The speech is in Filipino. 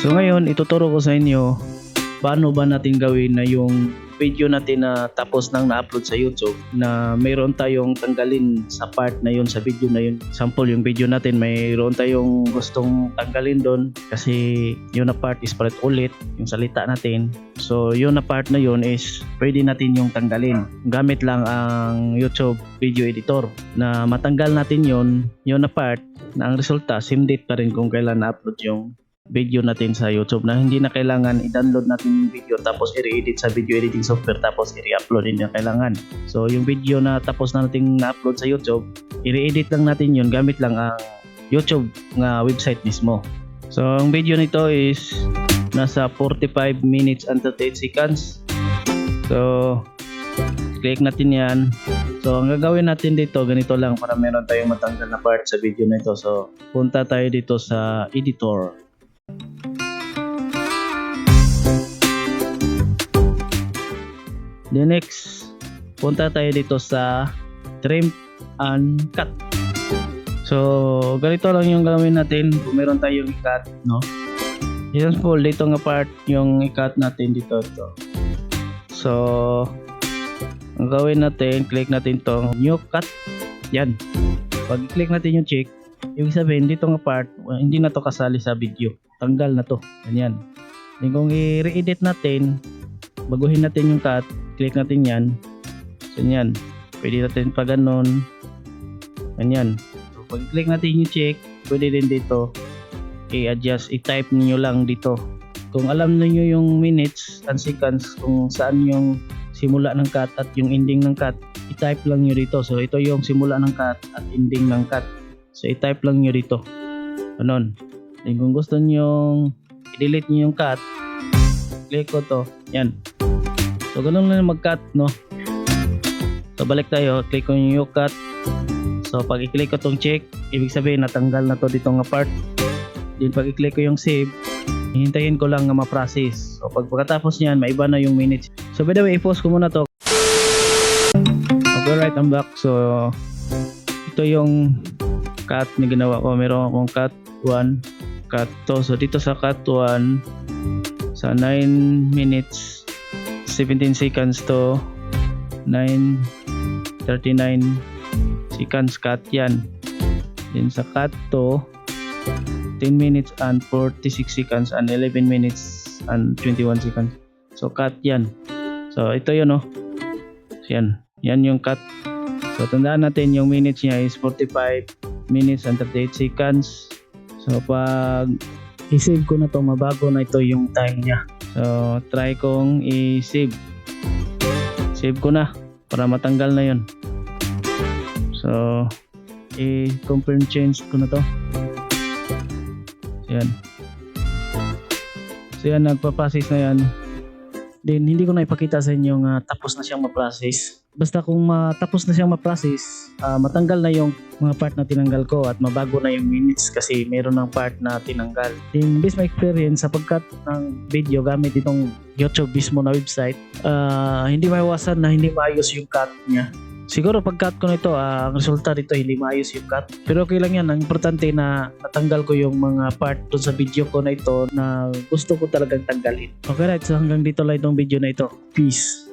So ngayon, ituturo ko sa inyo paano ba natin gawin na yung video natin na tapos nang na-upload sa YouTube na mayroon tayong tanggalin sa part na yun, sa video na yun. Sample yung video natin, mayroon tayong gustong tanggalin doon kasi yun na part is palit ulit yung salita natin. So yun na part na yun is pwede natin yung tanggalin gamit lang ang YouTube video editor na matanggal natin yun na part na ang resulta same date pa rin kung kailan na-upload yung video natin sa YouTube, na hindi na kailangan i-download natin yung video tapos i-re-edit sa video editing software tapos i-re-upload, hindi na kailangan. So yung video na tapos na natin na-upload sa YouTube, i-re-edit lang natin yun gamit lang ang YouTube nga website mismo. So ang video nito is nasa 45 minutes and 38 seconds. So click natin yan. So ang gagawin natin dito, ganito lang para meron tayong matanggal na part sa video na ito. So punta tayo dito sa editor. The next, punta tayo dito sa trim and cut. So ganito lang yung gawin natin kung meron tayong i-cut, no? Example, dito nga part yung i-cut natin dito ito. So ang gawin natin, click natin tong new cut. Yan. Pag click natin yung check, ibig sabihin dito nga part hindi na to kasali sa video. Tanggal na to. Ganyan. Then kung i-re-edit natin, baguhin natin yung cut, click natin yan. Ganyan. Pwede natin pa ganon. Ganyan. So pag click natin yung check, pwede din dito i-adjust, i-type niyo lang dito. Kung alam niyo yung minutes and seconds kung saan yung simula ng cut at yung ending ng cut, i-type lang nyo dito. So ito yung simula ng cut at ending ng cut. So i-type lang nyo dito. Ganon. Then kung gusto nyo i-delete nyo yung cut, click ko to. Yan. So ganon lang mag-cut, no? So balik tayo. Click ko yung cut. So pag i-click ko tong check, ibig sabihin natanggal na to dito nga part. Then pag i-click ko yung save, hihintayin ko lang na ma-process. So pagkatapos niyan, maiba na yung minutes. So by the way, i-pause ko muna to. Okay, right, I'm back. So ito yung cut na ginawa ko. Meron akong cut 1, cut 2. So dito sa cut 1, sa 9 minutes 17 seconds to 9:39 seconds cut yan. Then sa cut 2, 10 minutes and 46 seconds and 11 minutes and 21 seconds. So cut yan. So ito yun, no? So, yan yung cut. So tandaan natin yung minutes niya is 45 minutes and 38 seconds. So pag i-save ko na to, mabago na ito yung time niya. So try kong i-save. Save ko na para matanggal na yun. So i-confirm change ko na to. Yan. So yan, nagpa-process na yan. Then hindi ko na ipakita sa inyo nga tapos na siyang ma-process. Basta kung matapos na siyang ma-process, matanggal na yung mga part na tinanggal ko at mabago na yung minutes kasi meron ng part na tinanggal. Then based my experience sa pagkat ng video gamit itong YouTube mismo na website, hindi maiwasan na hindi maayos yung cut niya. Siguro pag-cut ko nito, ang resulta dito hindi maayos yung cut. Pero okay lang yan. Ang importante na natanggal ko yung mga part dun sa video ko na ito na gusto ko talagang tanggalin. Okay right, so hanggang dito lang itong video na ito. Peace.